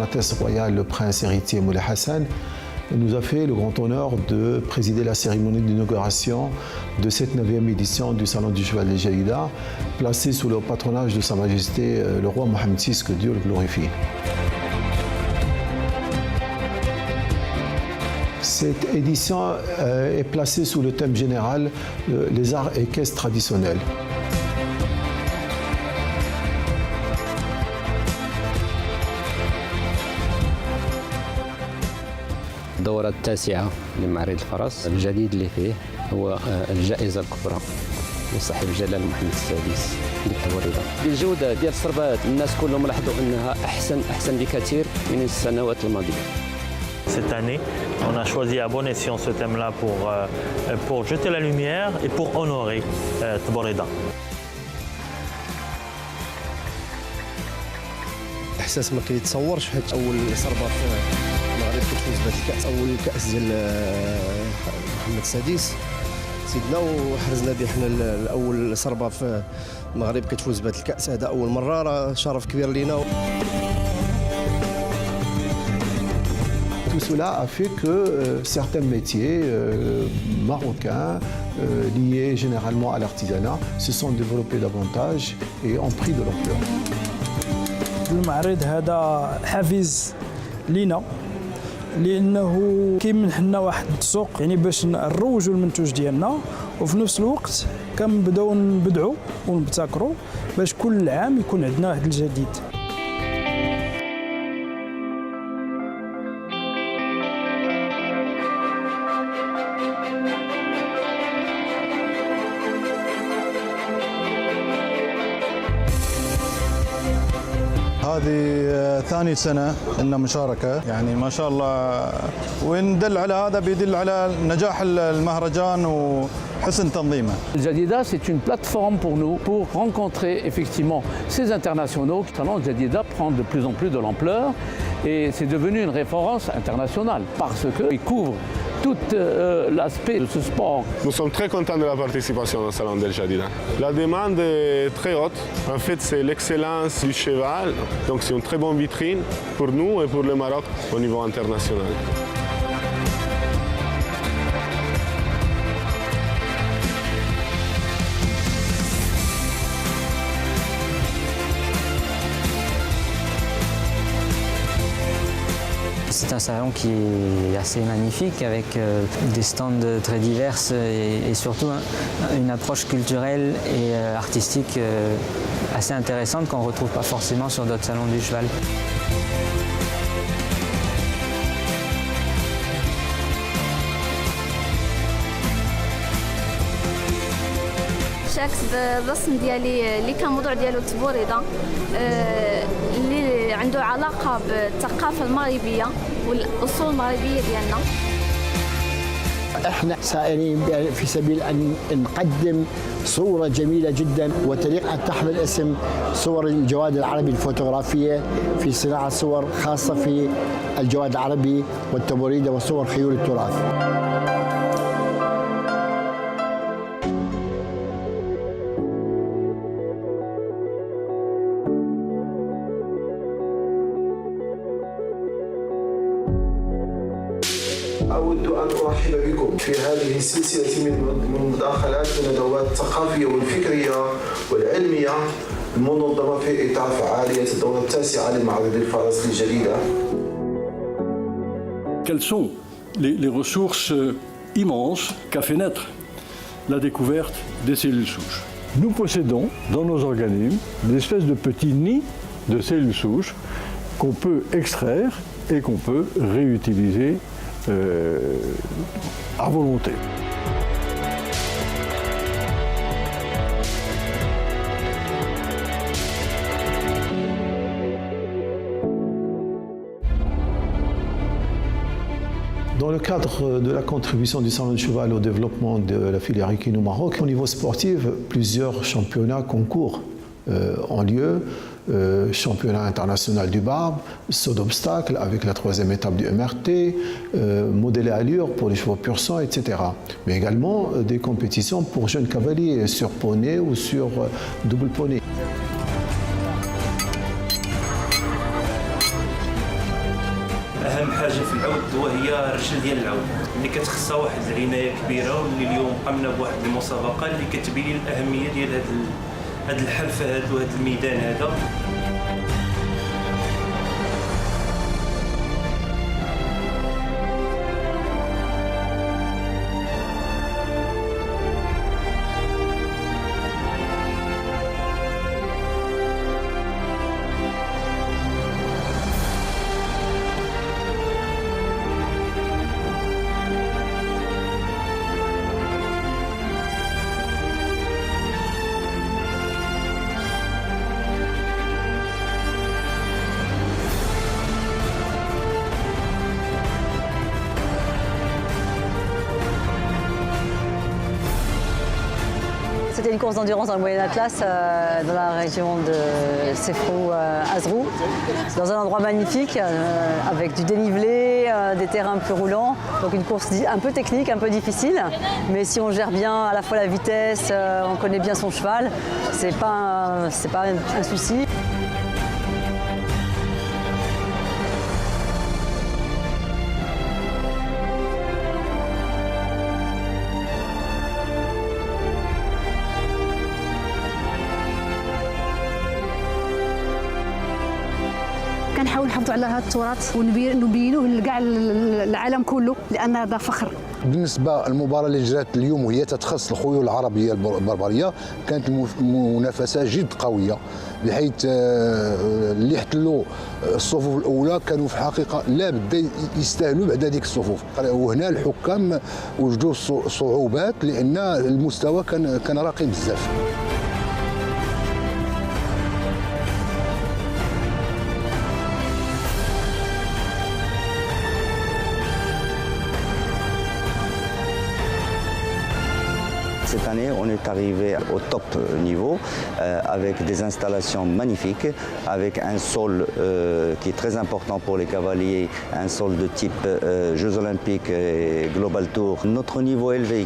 Altesse royale, le prince héritier Moulay Hassan, nous a fait le grand honneur de présider la cérémonie d'inauguration de cette 9e édition du Salon du Cheval de Jalida, placée sous le patronage de Sa Majesté le roi Mohammed VI, que Dieu le glorifie. Cette édition est placée sous le thème général les arts équestres traditionnels. الدورة التاسعة لمعرض الفرس. الجديد اللي فيه هو الجائزة الكبرى لصاحب الجلالة محمد السادس للتوريدة. الجودة ديال السربات الناس كلهم لاحظوا أنها أحسن بكثير من السنوات الماضية. Cette année, on a choisi à bon escient ce thème-là pour jeter la lumière et pour honorer Taborida. إحساس ما كيتصورش حيت أول صربة في المغرب كتفوز بهذا الكأس، أول كأس ديال محمد السادس سيدنا، وحرزنا به حنا الأول صربة في المغرب كتفوز بهذا الكأس، هذا أول مرة، راه شرف كبير لينا. Tout cela a fait que certains métiers marocains liés généralement à l'artisanat se sont développés davantage et ont pris de l'ampleur. المعرض هذا حافز لينا لانه كيمنح لنا واحد السوق يعني باش نروجوا المنتوج ديالنا، وفي نفس الوقت كنبداو نبدعوا ونبتكروا باش كل عام يكون عندنا واحد الجديد. هذه ثاني سنة لنا مشاركة، يعني ما شاء الله، وندل على هذا بيدل على نجاح المهرجان وحسن تنظيمه. Jadida, c'est une plateforme pour nous pour rencontrer effectivement ces internationaux. Le Salon Jadida prend de plus en plus de l'ampleur et c'est devenu une référence internationale parce qu'il couvre tout l'aspect de ce sport. Nous sommes très contents de la participation au Salon del Jadida. La demande est très haute. En fait, c'est l'excellence du cheval. Donc c'est une très bonne vitrine pour nous et pour le Maroc au niveau international. C'est un salon qui est assez magnifique avec des stands très divers et surtout une approche culturelle et artistique assez intéressante qu'on ne retrouve pas forcément sur d'autres salons du cheval. شاركت بالرسم ديالي اللي كان الموضوع ديالو التبوريده اللي عنده علاقه بالثقافه المغربيه والاصول المغربيه ديالنا. احنا سائرين في سبيل ان نقدم صوره جميله جدا وتليق ان تحمل اسم صور الجواد العربي الفوتوغرافيه في صناعه صور خاصه في الجواد العربي والتبوريده وصور خيول التراث. أود أن أرحب بكم في هذه السلسلة من المداخلات والندوات الثقافية والفكرية والعلمية المنظمة في إطار فعالية الدورة التاسعة لمعرض الفرس للجليلة. Quelles sont les ressources immenses qu'a fait naître la découverte des cellules souches? Nous possédons dans nos organismes des espèces de petits nids de cellules souches qu'on peut extraire et qu'on peut réutiliser à volonté. Dans le cadre de la contribution du Salon du Cheval au développement de la filière équine au Maroc, au niveau sportif, plusieurs championnats concours ont lieu. Championnat international du barbe, saut d'obstacle avec la 3e étape du MRT, modèle à allure pour les chevaux pur sang, etc. Mais également des compétitions pour jeunes cavaliers sur poney ou sur double poney. العود وهي الرجل ديال العود اللي كتخصها واحد العنايه كبيره، واللي اليوم قمنا بواحد المسابقه اللي كتبين الاهميه ديال هذا الحرفه وهذا الميدان هذا. C'était une course d'endurance dans le Moyen Atlas, dans la région de Sefrou-Azrou, dans un endroit magnifique, avec du dénivelé, des terrains peu roulants. Donc une course un peu technique, un peu difficile, mais si on gère bien à la fois la vitesse, on connaît bien son cheval, c'est pas un souci. كنحاول نحافظوا على هذا التراث ونبينوه لكاع العالم كله لان هذا فخر. بالنسبه للمباراه اللي جرات اليوم وهي تتخص الخيول العربيه البربريه، كانت منافسه جد قويه، بحيث اللي احتلوا الصفوف الاولى كانوا في الحقيقه لا بد يستاهلوا بعد هذيك الصفوف، وهنا الحكام وجدوا صعوبات لان المستوى كان راقي بزاف. Cette année, on est arrivé au top niveau avec des installations magnifiques, avec un sol qui est très important pour les cavaliers, un sol de type Jeux Olympiques et Global Tour. Notre niveau élevé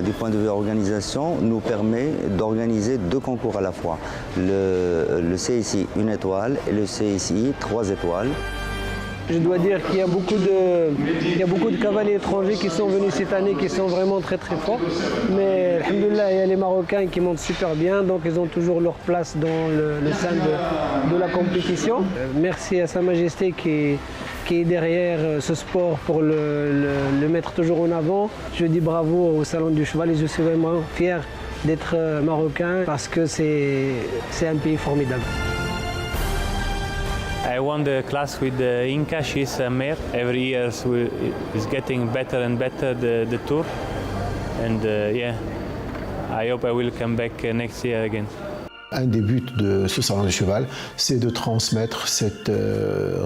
du point de vue organisation nous permet d'organiser 2 concours à la fois, le CSI 1 étoile et le CSI 3 étoiles. Je dois dire qu'il y a beaucoup de cavaliers étrangers qui sont venus cette année, qui sont vraiment très très forts. Mais alhamdoulilah, il y a les Marocains qui montent super bien, donc ils ont toujours leur place dans le sein de la compétition. Merci à Sa Majesté qui est derrière ce sport pour le mettre toujours en avant. Je dis bravo au Salon du Cheval et je suis vraiment fier d'être marocain parce que c'est un pays formidable. I won the class with the Inca. She's a mare. Every year is getting better and better the tour, and yeah, I hope I will come back next year again. Un des buts de ce salon du cheval, c'est de transmettre cette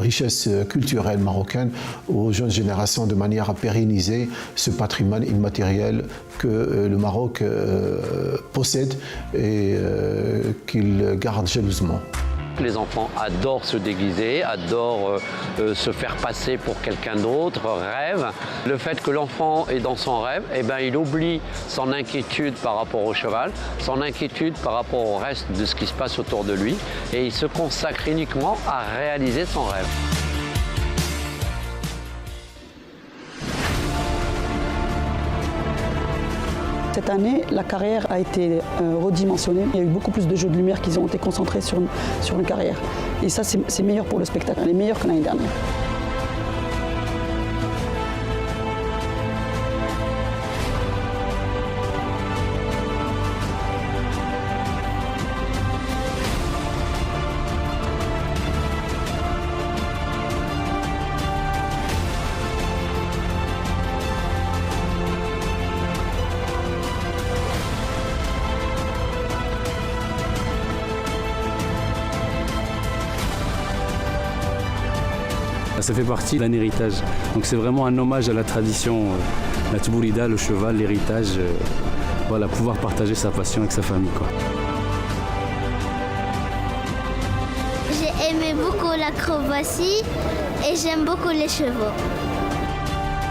richesse culturelle marocaine aux jeunes générations de manière à pérenniser ce patrimoine immatériel que le Maroc possède et qu'il garde jalousement. Les enfants adorent se déguiser, adorent se faire passer pour quelqu'un d'autre, rêvent. Le fait que l'enfant est dans son rêve, eh ben, il oublie son inquiétude par rapport au cheval, son inquiétude par rapport au reste de ce qui se passe autour de lui, et il se consacre uniquement à réaliser son rêve. Cette année, la carrière a été redimensionnée. Il y a eu beaucoup plus de jeux de lumière qui ont été concentrés sur une carrière. Et ça, c'est meilleur pour le spectacle. Elle est meilleure que l'année dernière. Ça fait partie d'un héritage. Donc c'est vraiment un hommage à la tradition, la Tbourida, le cheval, l'héritage. Voilà, pouvoir partager sa passion avec sa famille, quoi. J'ai aimé beaucoup l'acrobatie et j'aime beaucoup les chevaux.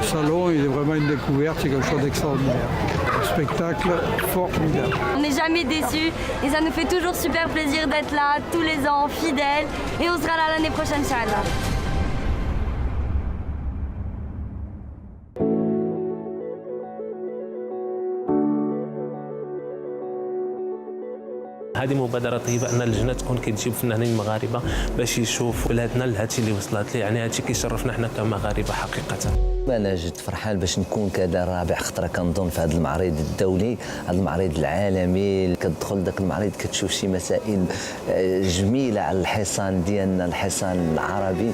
Le salon, il est vraiment une découverte, c'est quelque chose d'extraordinaire. Un spectacle formidable. On n'est jamais déçus et ça nous fait toujours super plaisir d'être là tous les ans, fidèles. Et on sera là l'année prochaine, Inch'Allah. هذه مبادره طيبه ان اللجنه تكون كتجيب فنانين مغاربه باش يشوفوا بلادنا لهادشي اللي وصلت ليه، يعني هادشي كيشرفنا حنا كمغاربه حقيقه. انا جد فرحان باش نكون كذا رابع خطره كنظن في هذا المعرض الدولي، هذا المعرض العالمي. كتدخل ذاك المعرض كتشوف شي مسائل جميله على الحصان ديالنا، الحصان العربي.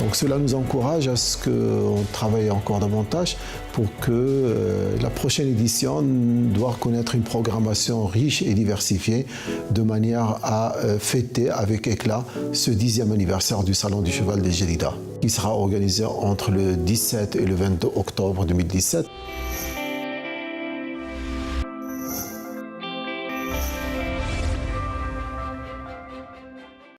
Donc cela nous encourage à ce qu'on travaille encore davantage pour que la prochaine édition doit connaître une programmation riche et diversifiée de manière à fêter avec éclat ce 10e anniversaire du Salon du Cheval des Jadida qui sera organisé entre le 17 et le 22 octobre 2017.